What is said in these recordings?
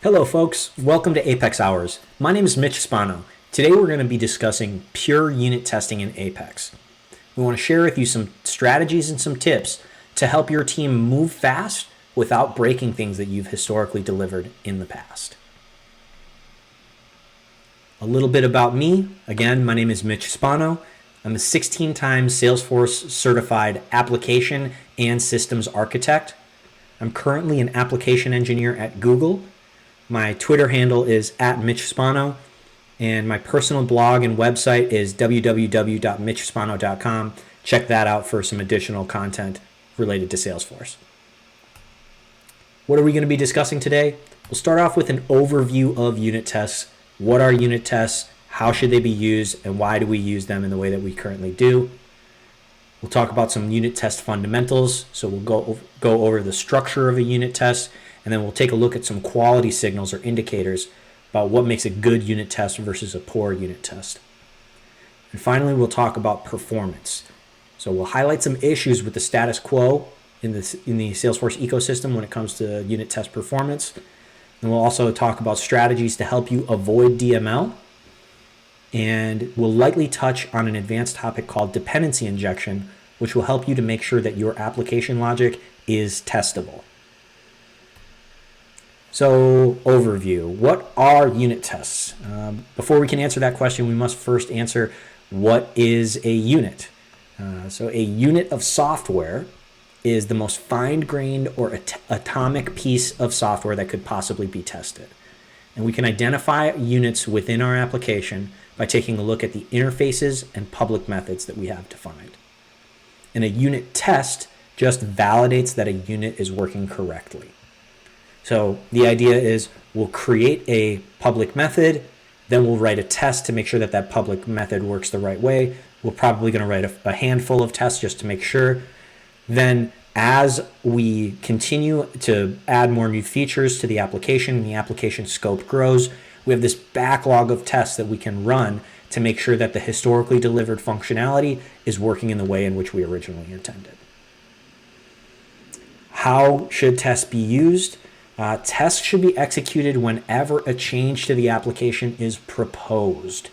Hello folks, welcome to Apex Hours. My name is Mitch Spano. Today we're going to be discussing pure unit testing in Apex. We want to share with you some strategies and some tips to help your team move fast without breaking things that you've historically delivered in the past. A little bit about me. Again, my name is Mitch Spano. I'm a 16 times Salesforce certified application and systems architect. I'm currently an application engineer at Google. My Twitter handle is @MitchSpano, and my personal blog and website is www.mitchspano.com. Check that out for some additional content related to Salesforce. What are we going to be discussing today? We'll start off with an overview of unit tests. What are unit tests? How should they be used? And why do we use them in the way that we currently do? We'll talk about some unit test fundamentals. So we'll go over the structure of a unit test, and then we'll take a look at some quality signals or indicators about what makes a good unit test versus a poor unit test. And finally, we'll talk about performance. So we'll highlight some issues with the status quo in the Salesforce ecosystem when it comes to unit test performance. And we'll also talk about strategies to help you avoid DML. And we'll likely touch on an advanced topic called dependency injection, which will help you to make sure that your application logic is testable. So, overview. What are unit tests? Before we can answer that question, we must first answer what is a unit. So a unit of software is the most fine-grained or atomic piece of software that could possibly be tested. And we can identify units within our application by taking a look at the interfaces and public methods that we have defined. And a unit test just validates that a unit is working correctly. So the idea is we'll create a public method, then we'll write a test to make sure that that public method works the right way. We're probably going to write a handful of tests just to make sure. Then as we continue to add more new features to the application and the application scope grows, we have this backlog of tests that we can run to make sure that the historically delivered functionality is working in the way in which we originally intended. How should tests be used? Tests should be executed whenever a change to the application is proposed.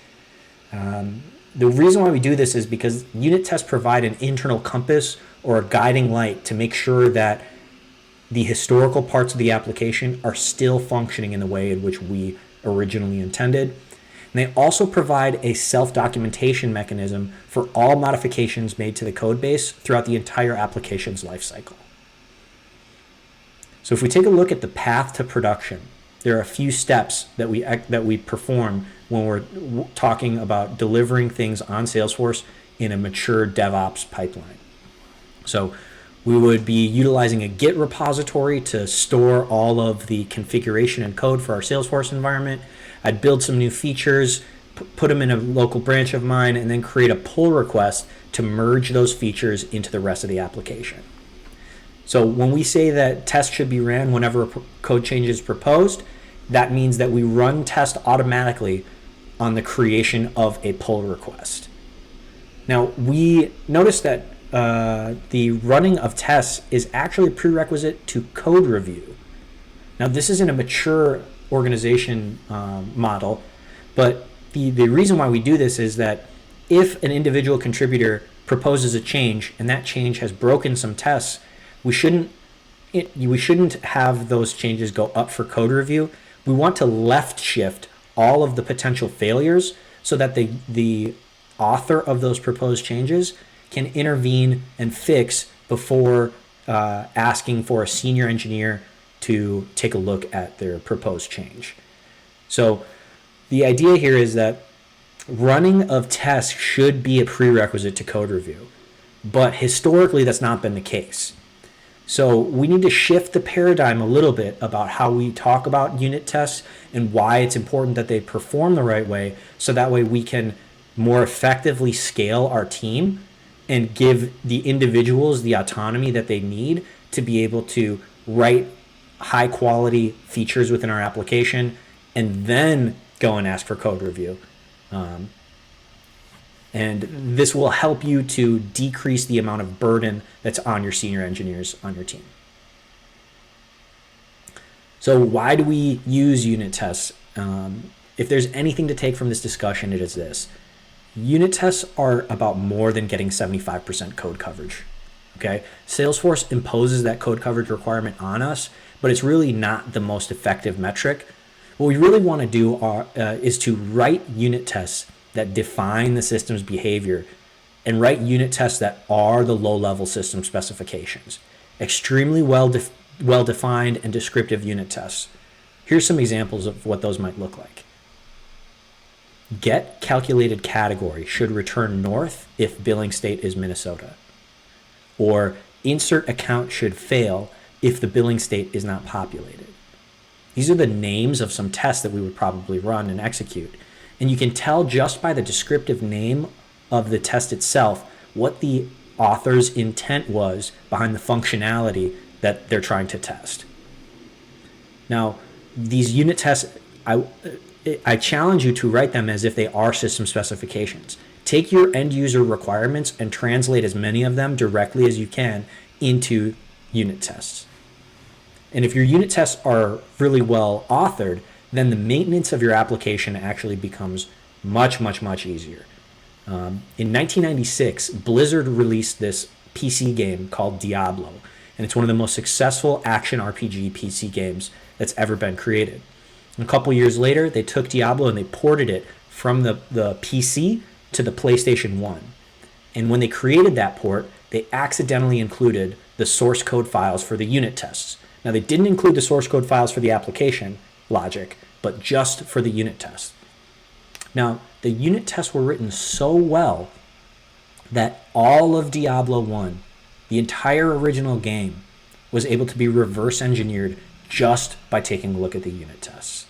The reason why we do this is because unit tests provide an internal compass or a guiding light to make sure that the historical parts of the application are still functioning in the way in which we originally intended. And they also provide a self-documentation mechanism for all modifications made to the code base throughout the entire application's lifecycle. So if we take a look at the path to production, there are a few steps that we perform when we're talking about delivering things on Salesforce in a mature DevOps pipeline. So we would be utilizing a Git repository to store all of the configuration and code for our Salesforce environment. I'd build some new features, put them in a local branch of mine, and then create a pull request to merge those features into the rest of the application. So when we say that tests should be ran whenever a code change is proposed, that means that we run tests automatically on the creation of a pull request. Now, we notice that the running of tests is actually a prerequisite to code review. Now, this isn't a mature organization model, but the reason why we do this is that if an individual contributor proposes a change and that change has broken some tests, we shouldn't have those changes go up for code review. We want to left shift all of the potential failures so that the author of those proposed changes can intervene and fix before asking for a senior engineer to take a look at their proposed change. So the idea here is that running of tests should be a prerequisite to code review, but historically that's not been the case. So we need to shift the paradigm a little bit about how we talk about unit tests and why it's important that they perform the right way, so that way we can more effectively scale our team and give the individuals the autonomy that they need to be able to write high quality features within our application and then go and ask for code review. And this will help you to decrease the amount of burden that's on your senior engineers on your team. So why do we use unit tests? If there's anything to take from this discussion, it is this. Unit tests are about more than getting 75% code coverage. Okay, Salesforce imposes that code coverage requirement on us, but it's really not the most effective metric. What we really want to do is to write unit tests that define the system's behavior and write unit tests that are the low-level system specifications. Extremely well-defined and descriptive unit tests. Here's some examples of what those might look like. Get calculated category should return north if billing state is Minnesota. Or insert account should fail if the billing state is not populated. These are the names of some tests that we would probably run and execute. And you can tell just by the descriptive name of the test itself what the author's intent was behind the functionality that they're trying to test. Now, these unit tests, I challenge you to write them as if they are system specifications. Take your end user requirements and translate as many of them directly as you can into unit tests. And if your unit tests are really well authored, then the maintenance of your application actually becomes much, much, much easier. In 1996, Blizzard released this PC game called Diablo, and it's one of the most successful action RPG PC games that's ever been created. And a couple years later, they took Diablo and they ported it from the PC to the PlayStation 1. And when they created that port, they accidentally included the source code files for the unit tests. Now, they didn't include the source code files for the application logic, but just for the unit tests. Now, the unit tests were written so well that all of Diablo 1, the entire original game, was able to be reverse engineered just by taking a look at the unit tests.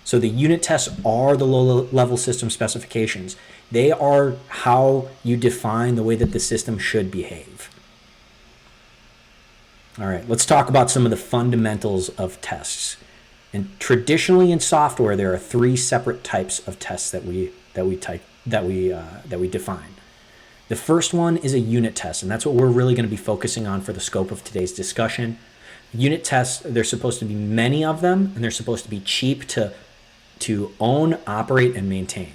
So the unit tests are the low-level system specifications. They are how you define the way that the system should behave. All right, let's talk about some of the fundamentals of tests. And traditionally in software, there are three separate types of tests that we define. The first one is a unit test, and that's what we're really going to be focusing on for the scope of today's discussion. Unit tests, there's supposed to be many of them, and they're supposed to be cheap to own, operate, and maintain.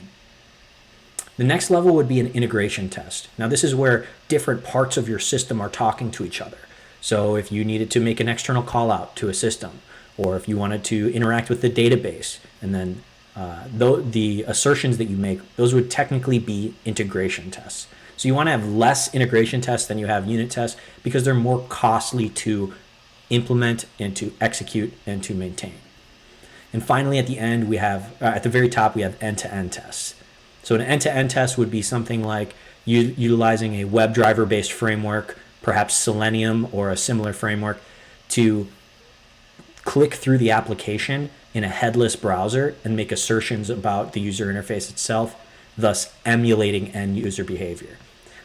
The next level would be an integration test. Now, this is where different parts of your system are talking to each other. So if you needed to make an external call out to a system, or if you wanted to interact with the database, and then the assertions that you make, those would technically be integration tests. So you want to have less integration tests than you have unit tests because they're more costly to implement and to execute and to maintain. And finally, at the end, we have, at the very top, we have end-to-end tests. So an end-to-end test would be something like utilizing a WebDriver-based framework, perhaps Selenium or a similar framework, to click through the application in a headless browser and make assertions about the user interface itself, thus emulating end user behavior.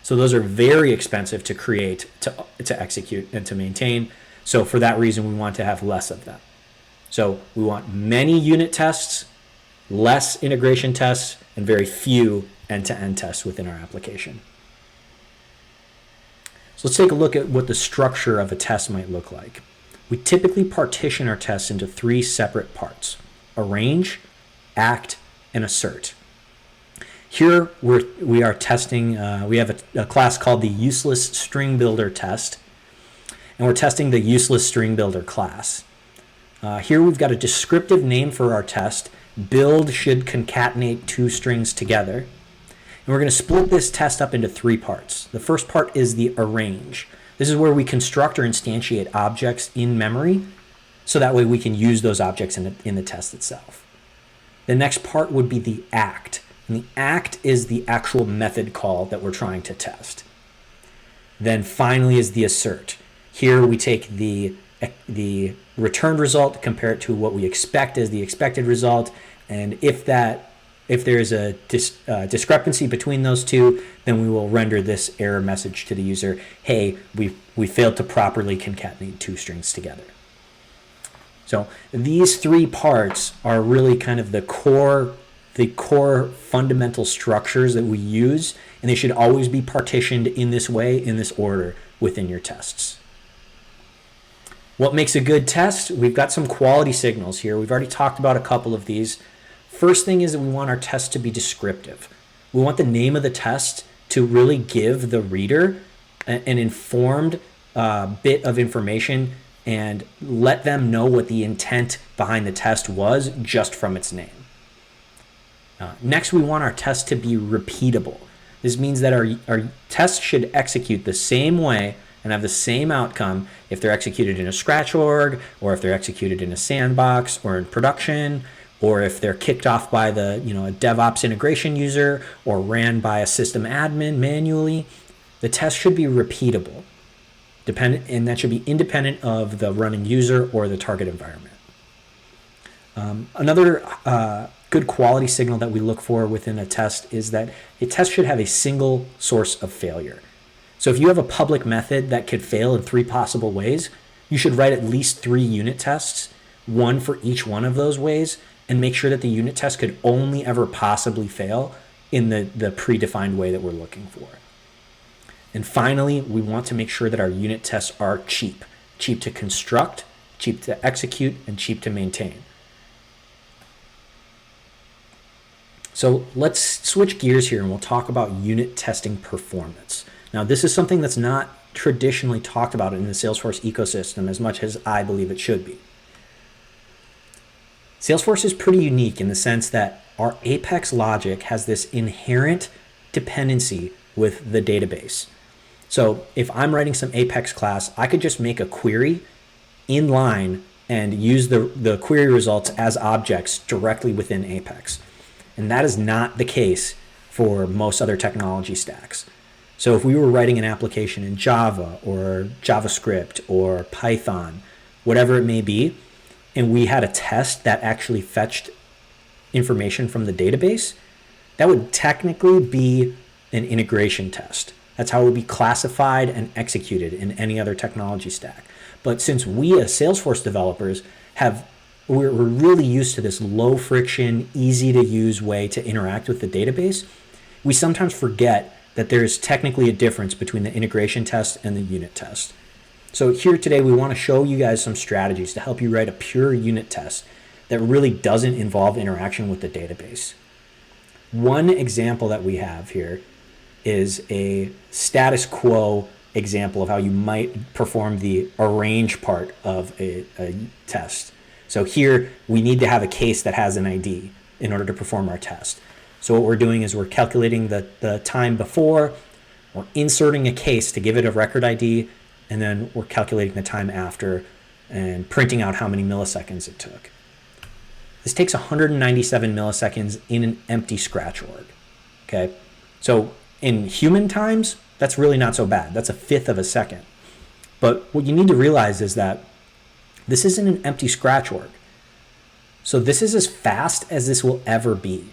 So those are very expensive to create, to execute, and to maintain. So for that reason, we want to have less of them. So we want many unit tests, less integration tests, and very few end-to-end tests within our application. So let's take a look at what the structure of a test might look like. We typically partition our tests into three separate parts: arrange, act, and assert. Here we are testing, we have a class called the useless string builder test, and we're testing the useless string builder class. Here we've got a descriptive name for our test. Build should concatenate two strings together. And we're going to split this test up into three parts. The first part is the arrange. This is where we construct or instantiate objects in memory, so that way we can use those objects in the test itself. The next part would be the act. And the act is the actual method call that we're trying to test. Then finally is the assert. Here we take the returned result, compare it to what we expect as the expected result, and if there's a discrepancy between those two, then we will render this error message to the user: hey, we failed to properly concatenate two strings together. So these three parts are really kind of the core fundamental structures that we use, and they should always be partitioned in this way, in this order, within your tests. What makes a good test? We've got some quality signals here. We've already talked about a couple of these. First thing is that we want our test to be descriptive. We want the name of the test to really give the reader an informed bit of information and let them know what the intent behind the test was just from its name. Next, we want our test to be repeatable. This means that our tests should execute the same way and have the same outcome if they're executed in a scratch org, or if they're executed in a sandbox or in production, or if they're kicked off by a DevOps integration user or ran by a system admin manually. The test should be repeatable, and that should be independent of the running user or the target environment. Another good quality signal that we look for within a test is that a test should have a single source of failure. So if you have a public method that could fail in 3 possible ways, you should write at least 3 unit tests, one for each one of those ways, and make sure that the unit test could only ever possibly fail in the predefined way that we're looking for. And finally, we want to make sure that our unit tests are cheap to construct, cheap to execute, and cheap to maintain. So let's switch gears here and we'll talk about unit testing performance. Now, this is something that's not traditionally talked about in the Salesforce ecosystem as much as I believe it should be. Salesforce is pretty unique in the sense that our Apex logic has this inherent dependency with the database. So if I'm writing some Apex class, I could just make a query inline and use the query results as objects directly within Apex. And that is not the case for most other technology stacks. So if we were writing an application in Java or JavaScript or Python, whatever it may be, and we had a test that actually fetched information from the database, that would technically be an integration test. That's how it would be classified and executed in any other technology stack. But since we as Salesforce developers we're really used to this low friction, easy to use way to interact with the database, we sometimes forget that there's technically a difference between the integration test and the unit test. So here today, we want to show you guys some strategies to help you write a pure unit test that really doesn't involve interaction with the database. One example that we have here is a status quo example of how you might perform the arrange part of a test. So here, we need to have a case that has an ID in order to perform our test. So what we're doing is we're calculating the time before, we're inserting a case to give it a record ID, and then we're calculating the time after and printing out how many milliseconds it took. This takes 197 milliseconds in an empty scratch org. Okay, so in human times, that's really not so bad. That's 1/5 of a second. But what you need to realize is that this isn't an empty scratch org. So this is as fast as this will ever be.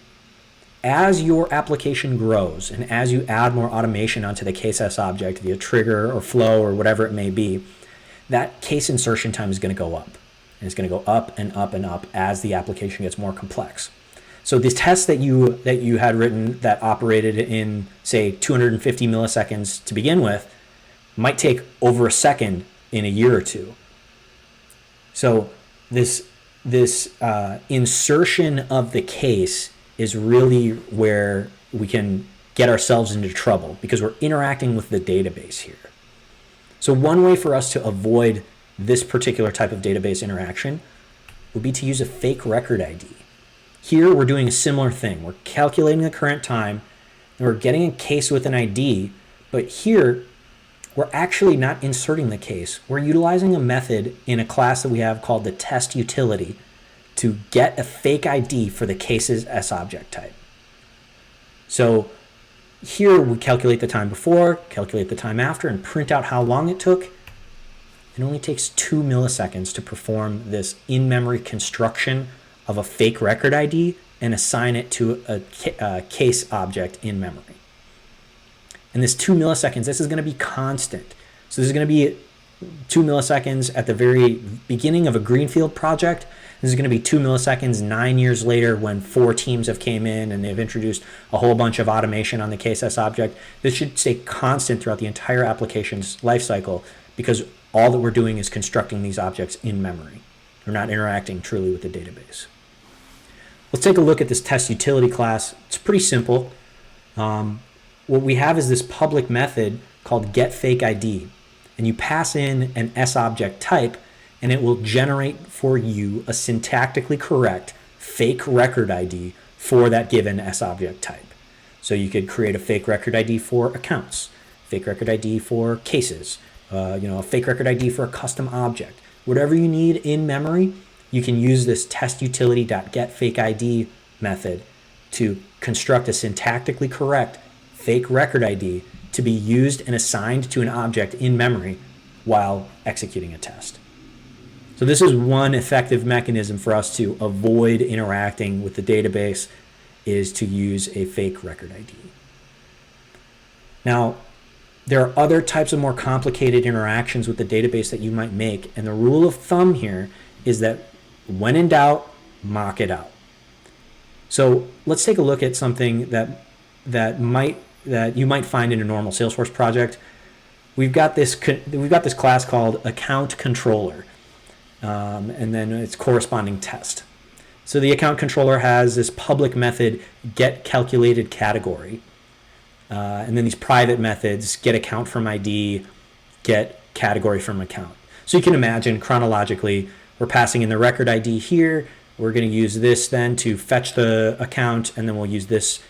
As your application grows and as you add more automation onto the case object via trigger or flow or whatever it may be, that case insertion time is going to go up. And it's going to go up and up and up as the application gets more complex. So this test that you had written that operated in, say, 250 milliseconds to begin with might take over a second in a year or two. So this insertion of the case is really where we can get ourselves into trouble because we're interacting with the database here. So one way for us to avoid this particular type of database interaction would be to use a fake record ID. Here we're doing a similar thing. We're calculating the current time and we're getting a case with an ID, but here we're actually not inserting the case. We're utilizing a method in a class that we have called the test utility to get a fake ID for the case's S-object type. So here we calculate the time before, calculate the time after, and print out how long it took. It only takes 2 milliseconds to perform this in-memory construction of a fake record ID and assign it to a case object in memory. And this 2 milliseconds, this is going to be constant. So this is going to be 2 milliseconds at the very beginning of a greenfield project. This is going to be 2 milliseconds 9 years later when 4 teams have came in and they've introduced a whole bunch of automation on the KSS object. This should stay constant throughout the entire application's lifecycle because all that we're doing is constructing these objects in memory. We're not interacting truly with the database. Let's take a look at this test utility class. It's pretty simple. What we have is this public method called getFakeID, and you pass in an SObject type, and it will generate for you a syntactically correct fake record ID for that given SObject type. So you could create a fake record ID for accounts, fake record ID for cases, a fake record ID for a custom object. Whatever you need in memory, you can use this testutility.getFakeID method to construct a syntactically correct fake record ID to be used and assigned to an object in memory while executing a test. So this is one effective mechanism for us to avoid interacting with the database, is to use a fake record ID. Now, there are other types of more complicated interactions with the database that you might make, and the rule of thumb here is that when in doubt, mock it out. So let's take a look at something that you might find in a normal Salesforce project. We've got this class called account controller, and then its corresponding test. So the account controller has this public method get calculated category, and then these private methods get account from ID, get category from account. So you can imagine chronologically, we're passing in the record ID here. We're going to use this then to fetch the account, and then we'll use this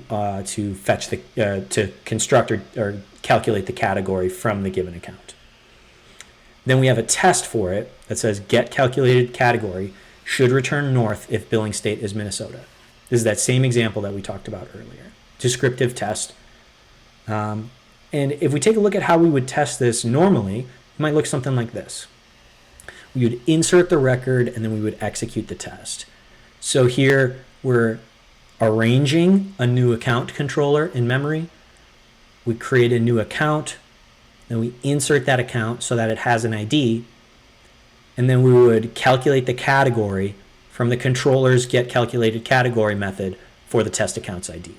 to fetch to construct or calculate the category from the given account. Then we have a test for it that says get calculated category should return north if billing state is Minnesota. This is that same example that we talked about earlier. Descriptive test. And if we take a look at how we would test this normally, it might look something like this. We would insert the record and then we would execute the test. So here we're arranging a new account controller in memory. We create a new account, then we insert that account so that it has an ID, and then we would calculate the category from the controller's get calculated category method for the test account's ID.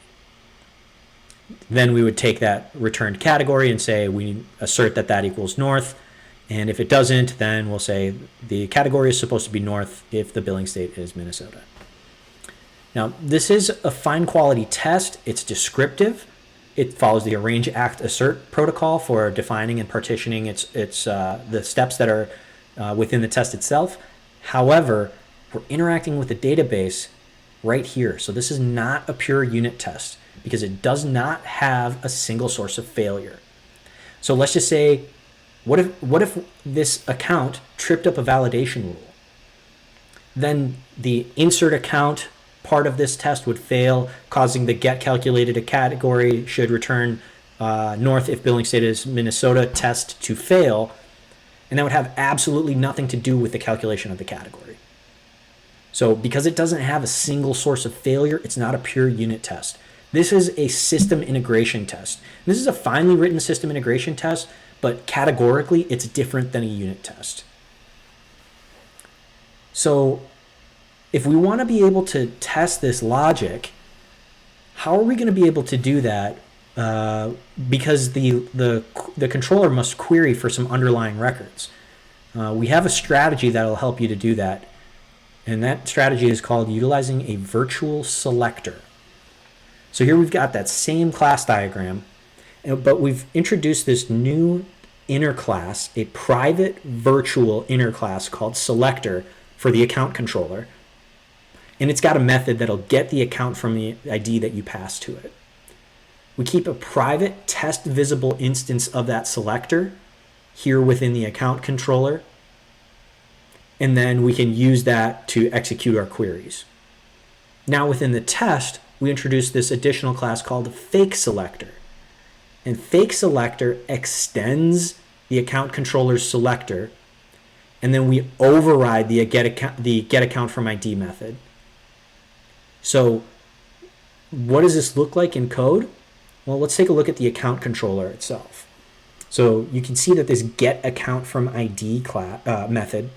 Then we would take that returned category and say we assert that equals north, and if it doesn't, then we'll say the category is supposed to be north if the billing state is Minnesota. Now, this is a fine quality test. It's descriptive. It follows the arrange, act, assert protocol for defining and partitioning the steps that are within the test itself. However, we're interacting with the database right here. So this is not a pure unit test because it does not have a single source of failure. So let's just say, what if this account tripped up a validation rule? Then the insert account part of this test would fail, causing the get calculated a category should return north if billing state is Minnesota test to fail, and that would have absolutely nothing to do with the calculation of the category. So because it doesn't have a single source of failure, it's not a pure unit test. This is a system integration test. This is a finely written system integration test, but categorically it's different than a unit test. So if we want to be able to test this logic, how are we going to be able to do that? Because the controller must query for some underlying records. We have a strategy that will help you to do that, and that strategy is called utilizing a virtual selector. So here we've got that same class diagram, but we've introduced this new inner class, a private virtual inner class called selector for the account controller. And it's got a method that'll get the account from the ID that you pass to it. We keep a private test visible instance of that selector here within the account controller. And then we can use that to execute our queries. Now within the test, we introduce this additional class called fake selector. And fake selector extends the account controller's selector, and then we override the get account from ID method. So what does this look like in code? Well, let's take a look at the account controller itself. So you can see that this get account from ID method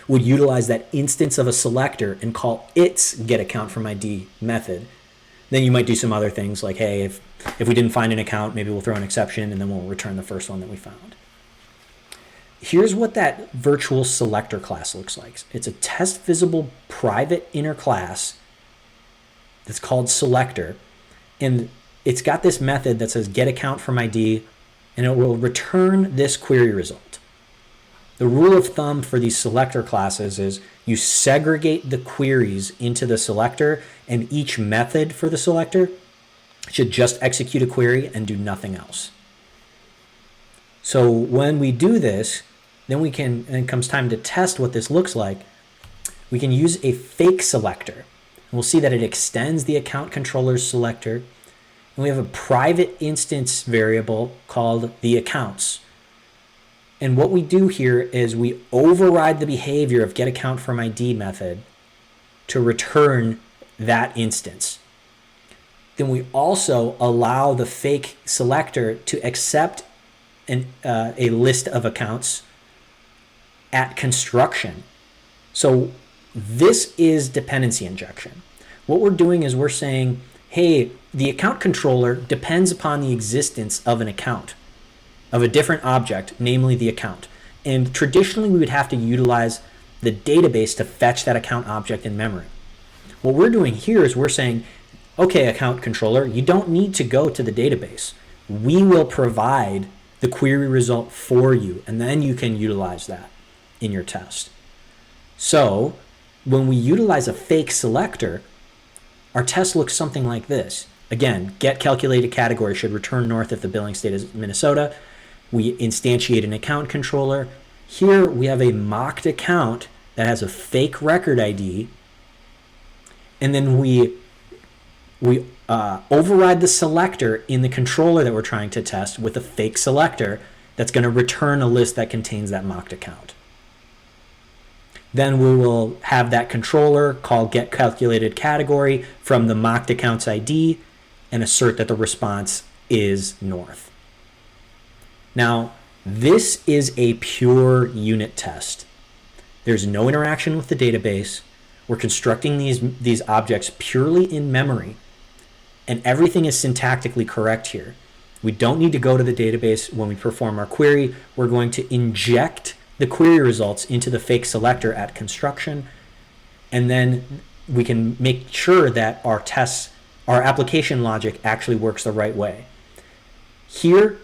would utilize that instance of a selector and call its get account from ID method. Then you might do some other things like, hey, if we didn't find an account, maybe we'll throw an exception and then we'll return the first one that we found. here's what that virtual selector class looks like. It's a test visible private inner class that's called selector. And it's got this method that says get account from ID, and it will return this query result. The rule of thumb for these selector classes is you segregate the queries into the selector, and each method for the selector should just execute a query and do nothing else. So when we do this, then we can, and it comes time to test what this looks like, we can use a fake selector. And we'll see that it extends the account controller's selector. And we have a private instance variable called the accounts. And what we do here is we override the behavior of getAccountFromID method to return that instance. Then we also allow the fake selector to accept a list of accounts at construction. So this is dependency injection. What we're doing is we're saying, hey, the account controller depends upon the existence of an account, of a different object, namely the account. And traditionally, we would have to utilize the database to fetch that account object in memory. What we're doing here is we're saying, okay, account controller, you don't need to go to the database. We will provide the query result for you, and then you can utilize that in your test. So when we utilize a fake selector, our test looks something like this. Again, get calculated category should return north if the billing state is Minnesota. We instantiate an account controller. Here we have a mocked account that has a fake record ID, and then we override the selector in the controller that we're trying to test with a fake selector that's going to return a list that contains that mocked account. Then we will have that controller call getCalculatedCategory from the mocked account's ID and assert that the response is north. Now, this is a pure unit test. There's no interaction with the database. We're constructing these objects purely in memory, and everything is syntactically correct here. We don't need to go to the database when we perform our query. We're going to inject the query results into the fake selector at construction, and then we can make sure that our tests, our application logic actually works the right way. Here,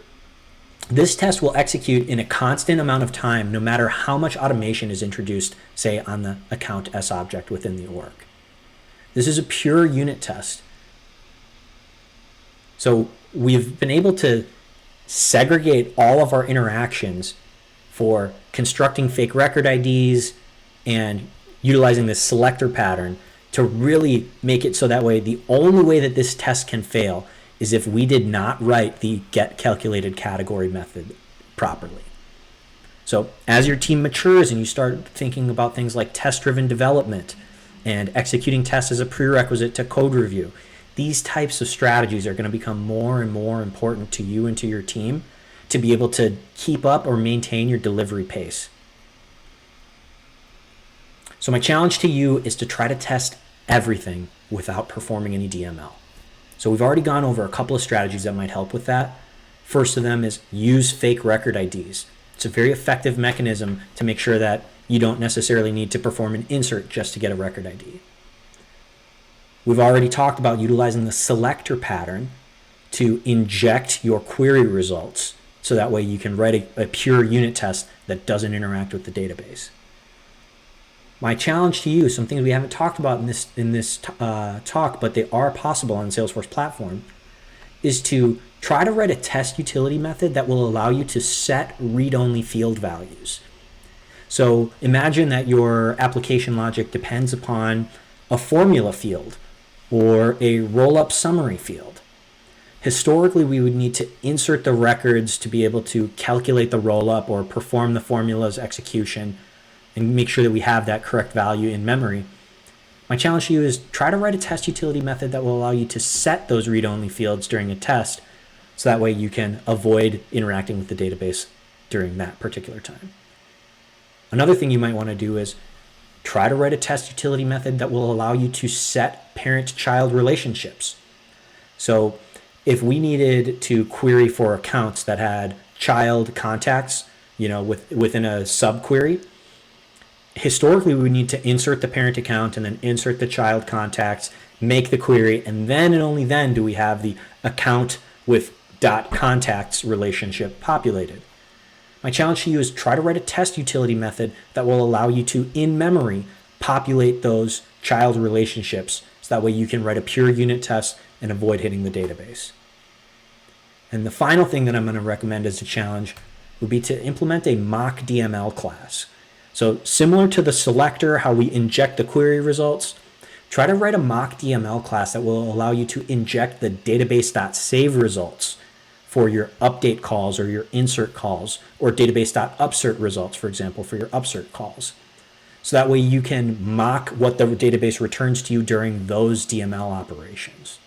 this test will execute in a constant amount of time no matter how much automation is introduced, say, on the account S object within the org. This is a pure unit test. So we've been able to segregate all of our interactions for constructing fake record IDs and utilizing this selector pattern to really make it so that way the only way that this test can fail is if we did not write the getCalculatedCategory method properly. So as your team matures and you start thinking about things like test-driven development and executing tests as a prerequisite to code review, these types of strategies are going to become more and more important to you and to your team to be able to keep up or maintain your delivery pace. So my challenge to you is to try to test everything without performing any DML. So we've already gone over a couple of strategies that might help with that. First of them is use fake record IDs. It's a very effective mechanism to make sure that you don't necessarily need to perform an insert just to get a record ID. We've already talked about utilizing the selector pattern to inject your query results so that way you can write a pure unit test that doesn't interact with the database. My challenge to you, some things we haven't talked about in this talk, but they are possible on the Salesforce platform, is to try to write a test utility method that will allow you to set read-only field values. So imagine that your application logic depends upon a formula field or a roll-up summary field. Historically, we would need to insert the records to be able to calculate the roll-up or perform the formula's execution and make sure that we have that correct value in memory. My challenge to you is try to write a test utility method that will allow you to set those read-only fields during a test so that way you can avoid interacting with the database during that particular time. Another thing you might want to do is try to write a test utility method that will allow you to set parent-child relationships. So if we needed to query for accounts that had child contacts, within a subquery, historically we need to insert the parent account and then insert the child contacts, make the query, and then and only then do we have the account with .contacts relationship populated. My challenge to you is try to write a test utility method that will allow you to, in memory, populate those child relationships, so that way you can write a pure unit test and avoid hitting the database. And the final thing that I'm going to recommend as a challenge would be to implement a mock DML class. So similar to the selector, how we inject the query results, try to write a mock DML class that will allow you to inject the database.save results for your update calls or your insert calls, or database.upsert results, for example, for your upsert calls. So that way you can mock what the database returns to you during those DML operations.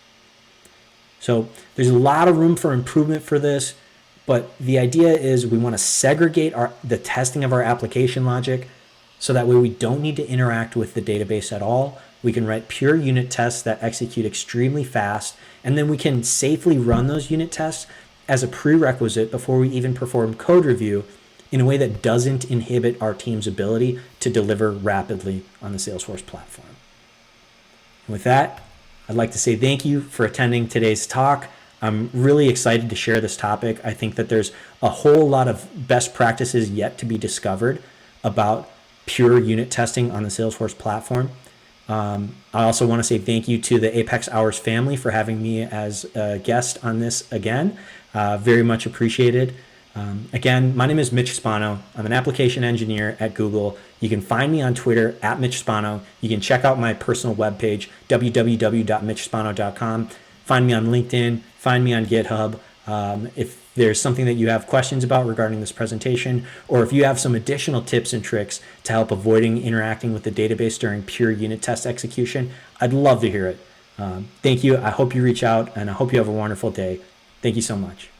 So there's a lot of room for improvement for this, but the idea is we want to segregate the testing of our application logic, so that way we don't need to interact with the database at all. We can write pure unit tests that execute extremely fast, and then we can safely run those unit tests as a prerequisite before we even perform code review, in a way that doesn't inhibit our team's ability to deliver rapidly on the Salesforce platform. And with that, I'd like to say thank you for attending today's talk. I'm really excited to share this topic. I think that there's a whole lot of best practices yet to be discovered about pure unit testing on the Salesforce platform. I also want to say thank you to the Apex Hours family for having me as a guest on this again. Very much appreciated. Again, my name is Mitch Spano. I'm an application engineer at Google. You can find me on Twitter at Mitch Spano. You can check out my personal webpage, www.mitchspano.com. Find me on LinkedIn. Find me on GitHub. If there's something that you have questions about regarding this presentation, or if you have some additional tips and tricks to help avoiding interacting with the database during pure unit test execution, I'd love to hear it. Thank you. I hope you reach out, and I hope you have a wonderful day. Thank you so much.